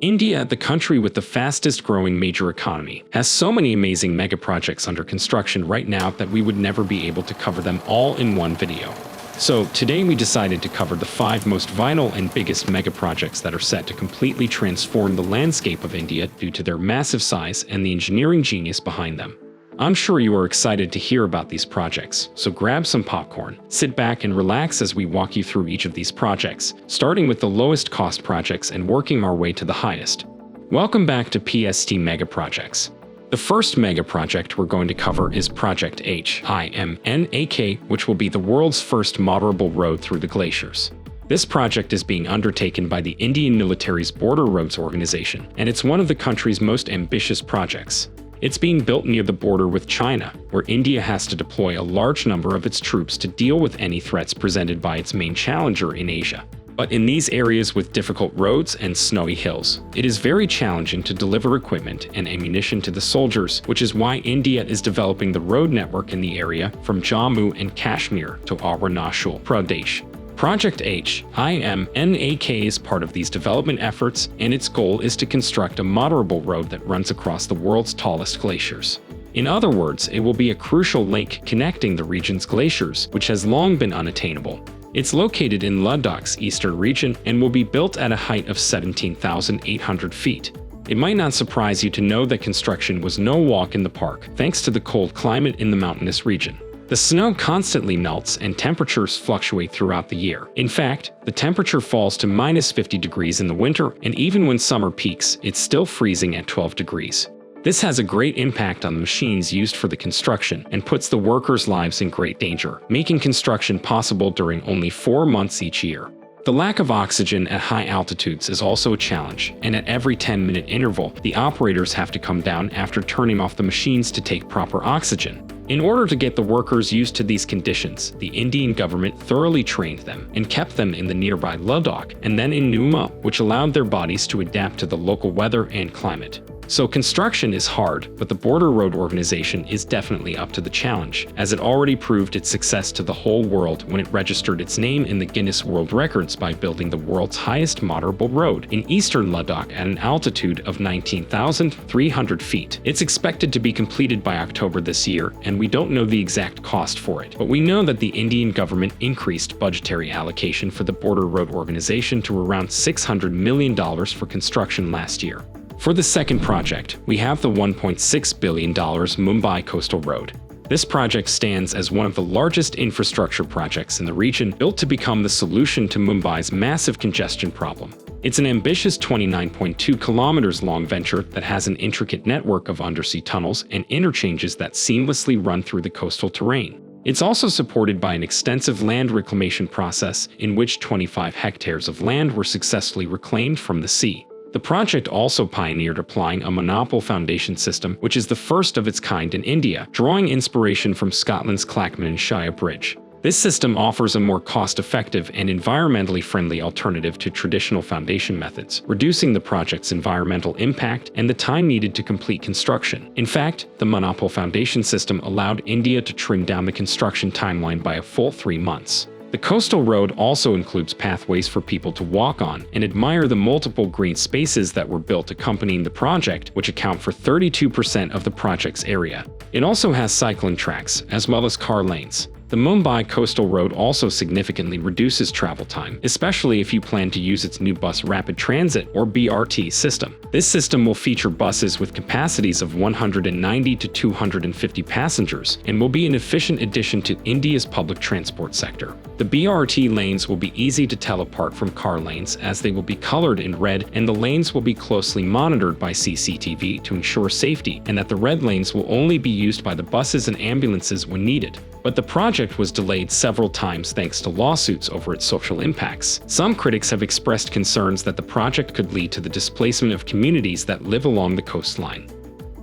India, the country with the fastest growing major economy, has so many amazing mega projects under construction right now that we would never be able to cover them all in one video. So today we decided to cover the 5 most vital and biggest mega projects that are set to completely transform the landscape of India due to their massive size and the engineering genius behind them. I'm sure you are excited to hear about these projects, so grab some popcorn, sit back and relax as we walk you through each of these projects, starting with the lowest cost projects and working our way to the highest. Welcome back to PST Mega Projects. The first mega project we're going to cover is Project Xinjiang, which will be the world's first motorable road through the glaciers. This project is being undertaken by the Indian military's Border Roads Organization, and it's one of the country's most ambitious projects. It's being built near the border with China, where India has to deploy a large number of its troops to deal with any threats presented by its main challenger in Asia. But in these areas with difficult roads and snowy hills, it is very challenging to deliver equipment and ammunition to the soldiers, which is why India is developing the road network in the area from Jammu and Kashmir to Arunachal Pradesh. Project Xinjiang is part of these development efforts, and its goal is to construct a motorable road that runs across the world's tallest glaciers. In other words, it will be a crucial link connecting the region's glaciers, which has long been unattainable. It's located in Ladakh's eastern region and will be built at a height of 17,800 feet. It might not surprise you to know that construction was no walk in the park, thanks to the cold climate in the mountainous region. The snow constantly melts and temperatures fluctuate throughout the year. In fact, the temperature falls to -50 degrees in the winter, and even when summer peaks, it's still freezing at 12 degrees. This has a great impact on the machines used for the construction and puts the workers' lives in great danger, making construction possible during only 4 months each year. The lack of oxygen at high altitudes is also a challenge, and at every 10-minute interval, the operators have to come down after turning off the machines to take proper oxygen. In order to get the workers used to these conditions, the Indian government thoroughly trained them and kept them in the nearby Ladakh and then in Numa, which allowed their bodies to adapt to the local weather and climate. So construction is hard, but the Border Road Organization is definitely up to the challenge, as it already proved its success to the whole world when it registered its name in the Guinness World Records by building the world's highest motorable road in eastern Ladakh at an altitude of 19,300 feet. It's expected to be completed by October this year, and we don't know the exact cost for it, but we know that the Indian government increased budgetary allocation for the Border Road Organization to around $600 million for construction last year. For the second project, we have the $1.6 billion Mumbai Coastal Road. This project stands as one of the largest infrastructure projects in the region, built to become the solution to Mumbai's massive congestion problem. It's an ambitious 29.2 kilometers long venture that has an intricate network of undersea tunnels and interchanges that seamlessly run through the coastal terrain. It's also supported by an extensive land reclamation process in which 25 hectares of land were successfully reclaimed from the sea. The project also pioneered applying a monopole foundation system, which is the first of its kind in India, drawing inspiration from Scotland's Clackmannanshire Bridge. This system offers a more cost-effective and environmentally friendly alternative to traditional foundation methods, reducing the project's environmental impact and the time needed to complete construction. In fact, the monopole foundation system allowed India to trim down the construction timeline by a full 3 months. The coastal road also includes pathways for people to walk on and admire the multiple green spaces that were built accompanying the project, which account for 32% of the project's area. It also has cycling tracks, as well as car lanes. The Mumbai Coastal Road also significantly reduces travel time, especially if you plan to use its new bus rapid transit or BRT system. This system will feature buses with capacities of 190 to 250 passengers and will be an efficient addition to India's public transport sector. The BRT lanes will be easy to tell apart from car lanes, as they will be colored in red, and the lanes will be closely monitored by CCTV to ensure safety, and that the red lanes will only be used by the buses and ambulances when needed. But the project was delayed several times thanks to lawsuits over its social impacts. Some critics have expressed concerns that the project could lead to the displacement of communities that live along the coastline.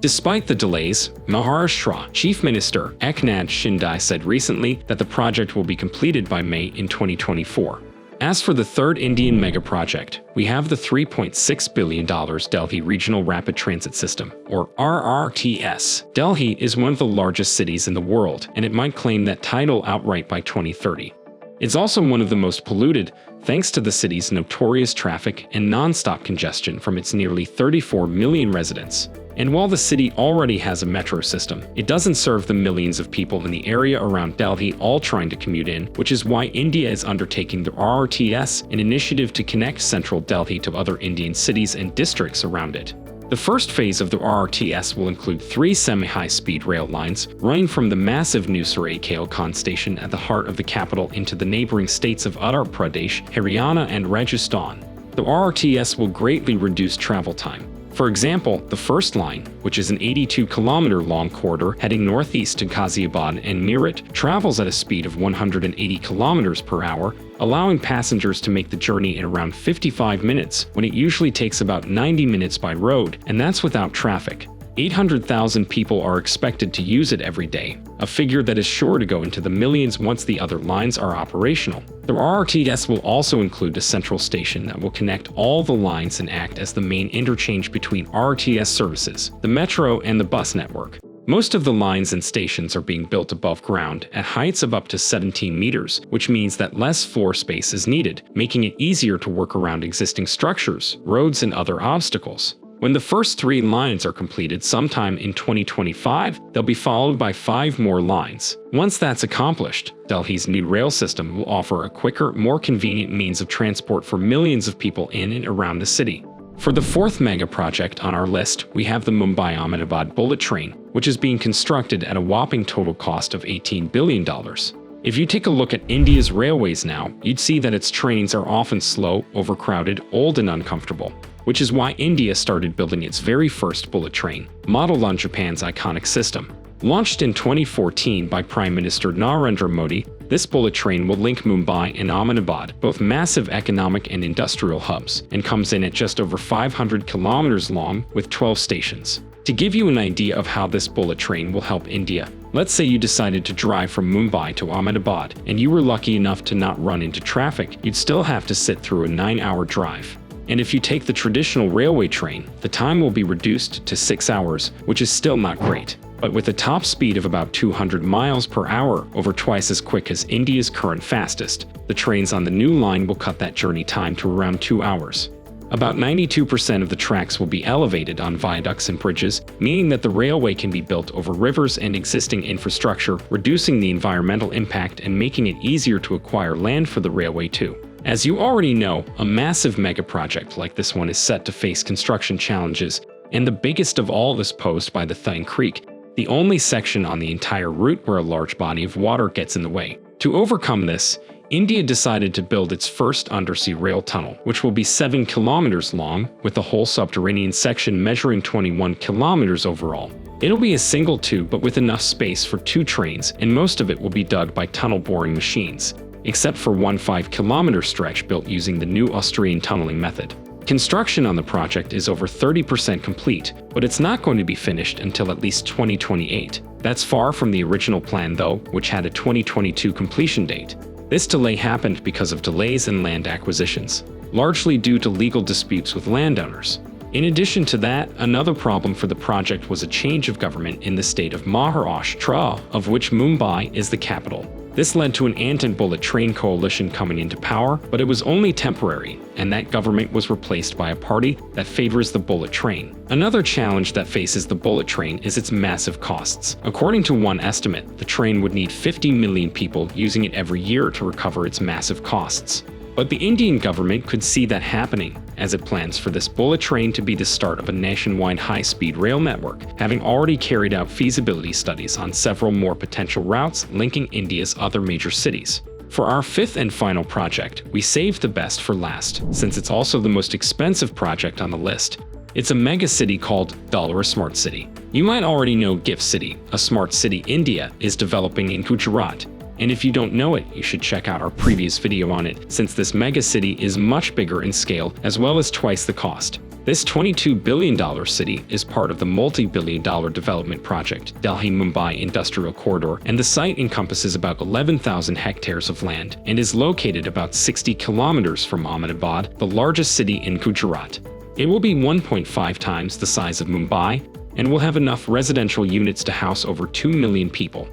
Despite the delays, Maharashtra Chief Minister Eknath Shinde said recently that the project will be completed by May in 2024. As for the third Indian mega project, we have the $3.6 billion Delhi Regional Rapid Transit System, or RRTS. Delhi is one of the largest cities in the world, and it might claim that title outright by 2030. It's also one of the most polluted, thanks to the city's notorious traffic and non-stop congestion from its nearly 34 million residents. And while the city already has a metro system, it doesn't serve the millions of people in the area around Delhi all trying to commute in, which is why India is undertaking the RRTS, an initiative to connect central Delhi to other Indian cities and districts around it. The first phase of the RRTS will include 3 semi-high-speed rail lines running from the massive new Saraikale station at the heart of the capital into the neighboring states of Uttar Pradesh, Haryana, and Rajasthan. The RRTS will greatly reduce travel time. For example, the first line, which is an 82-kilometer-long corridor heading northeast to Ghaziabad and Meerut, travels at a speed of 180 kilometers per hour, allowing passengers to make the journey in around 55 minutes when it usually takes about 90 minutes by road, and that's without traffic. 800,000 people are expected to use it every day, a figure that is sure to go into the millions once the other lines are operational. The RRTS will also include a central station that will connect all the lines and act as the main interchange between RRTS services, the metro, and the bus network. Most of the lines and stations are being built above ground at heights of up to 17 meters, which means that less floor space is needed, making it easier to work around existing structures, roads, and other obstacles. When the first 3 lines are completed sometime in 2025, they'll be followed by 5 more lines. Once that's accomplished, Delhi's new rail system will offer a quicker, more convenient means of transport for millions of people in and around the city. For the 4th mega project on our list, we have the Mumbai-Ahmedabad bullet train, which is being constructed at a whopping total cost of $18 billion. If you take a look at India's railways now, you'd see that its trains are often slow, overcrowded, old, and uncomfortable, which is why India started building its very first bullet train, modeled on Japan's iconic system. Launched in 2014 by Prime Minister Narendra Modi, this bullet train will link Mumbai and Ahmedabad, both massive economic and industrial hubs, and comes in at just over 500 kilometers long with 12 stations. To give you an idea of how this bullet train will help India, let's say you decided to drive from Mumbai to Ahmedabad, and you were lucky enough to not run into traffic, you'd still have to sit through a 9-hour drive. And if you take the traditional railway train, the time will be reduced to 6 hours, which is still not great. But with a top speed of about 200 miles per hour, over twice as quick as India's current fastest, the trains on the new line will cut that journey time to around 2 hours. About 92% of the tracks will be elevated on viaducts and bridges, meaning that the railway can be built over rivers and existing infrastructure, reducing the environmental impact and making it easier to acquire land for the railway too. As you already know, a massive mega project like this one is set to face construction challenges, and the biggest of all is posed by the Thine Creek, the only section on the entire route where a large body of water gets in the way. To overcome this, India decided to build its first undersea rail tunnel, which will be 7 kilometers long, with the whole subterranean section measuring 21 kilometers overall. It'll be a single tube but with enough space for 2 trains, and most of it will be dug by tunnel boring machines, except for one 5-kilometer stretch built using the new Austrian tunneling method. Construction on the project is over 30% complete, but it's not going to be finished until at least 2028. That's far from the original plan though, which had a 2022 completion date. This delay happened because of delays in land acquisitions, largely due to legal disputes with landowners. In addition to that, another problem for the project was a change of government in the state of Maharashtra, of which Mumbai is the capital. This led to an anti-bullet train coalition coming into power, but it was only temporary, and that government was replaced by a party that favors the bullet train. Another challenge that faces the bullet train is its massive costs. According to one estimate, the train would need 50 million people using it every year to recover its massive costs. But the Indian government could see that happening, as it plans for this bullet train to be the start of a nationwide high-speed rail network, having already carried out feasibility studies on several more potential routes linking India's other major cities. For our 5th and final project, we saved the best for last, since it's also the most expensive project on the list. It's a mega city called Dollar Smart City. You might already know GIFT City, a smart city India is developing in Gujarat. And if you don't know it, you should check out our previous video on it, since this mega city is much bigger in scale as well as twice the cost. This $22 billion city is part of the multi-billion-dollar development project Delhi-Mumbai Industrial Corridor, and the site encompasses about 11,000 hectares of land and is located about 60 kilometers from Ahmedabad, the largest city in Gujarat. It will be 1.5 times the size of Mumbai and will have enough residential units to house over 2 million people.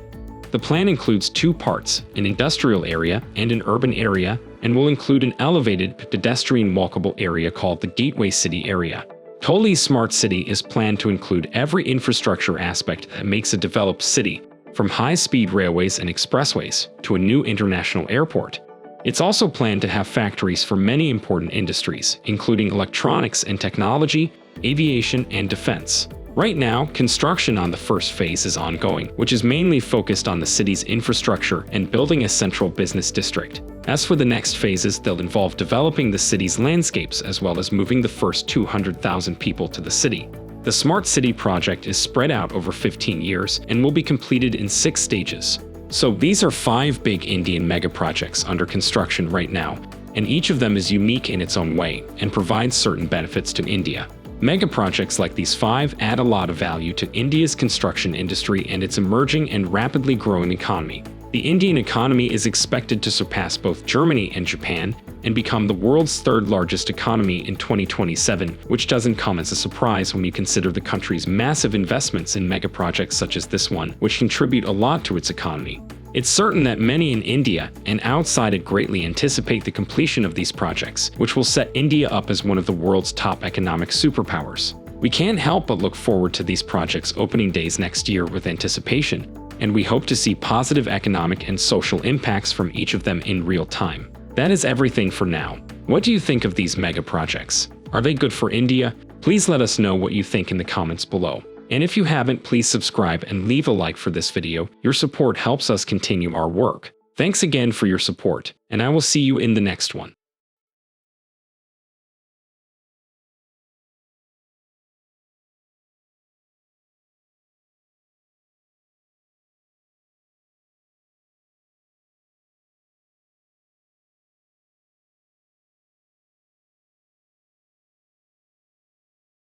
The plan includes 2 parts, an industrial area and an urban area, and will include an elevated pedestrian walkable area called the Gateway City area. Toli's smart city is planned to include every infrastructure aspect that makes a developed city, from high-speed railways and expressways to a new international airport. It's also planned to have factories for many important industries, including electronics and technology, aviation, and defense. Right now, construction on the first phase is ongoing, which is mainly focused on the city's infrastructure and building a central business district. As for the next phases, they'll involve developing the city's landscapes as well as moving the first 200,000 people to the city. The Smart City project is spread out over 15 years and will be completed in 6 stages. So these are 5 big Indian megaprojects under construction right now, and each of them is unique in its own way and provides certain benefits to India. Megaprojects like these 5 add a lot of value to India's construction industry and its emerging and rapidly growing economy. The Indian economy is expected to surpass both Germany and Japan and become the world's 3rd largest economy in 2027, which doesn't come as a surprise when you consider the country's massive investments in megaprojects such as this one, which contribute a lot to its economy. It's certain that many in India and outside it greatly anticipate the completion of these projects, which will set India up as one of the world's top economic superpowers. We can't help but look forward to these projects' opening days next year with anticipation, and we hope to see positive economic and social impacts from each of them in real time. That is everything for now. What do you think of these mega projects? Are they good for India? Please let us know what you think in the comments below. And if you haven't, please subscribe and leave a like for this video. Your support helps us continue our work. Thanks again for your support, and I will see you in the next one.